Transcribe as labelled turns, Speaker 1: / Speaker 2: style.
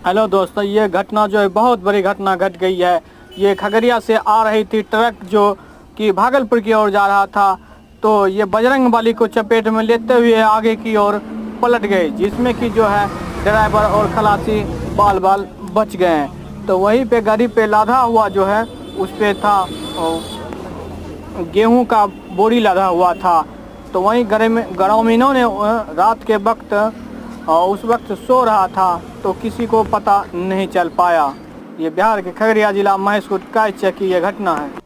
Speaker 1: Hello दोस्तों, ये घटना जो है बहुत बड़ी घटना घट गई है। ये खगड़िया से आ रही थी ट्रक जो कि भागलपुर की ओर जा रहा था, तो ये बजरंगबली को चपेट में लेते हुए आगे की ओर पलट गए, जिसमें कि जो है ड्राइवर और खलासी बाल बाल बच गए हैं। तो वहीं पे गाड़ी पे लादा हुआ जो है उस पे था गेहूं का बोरी लदा हुआ था। तो वहीं ग्रामीणों ने रात के वक्त उस वक्त सो रहा था, तो किसी को पता नहीं चल पाया। ये बिहार के खगड़िया जिला महेशखूंट का की यह घटना है।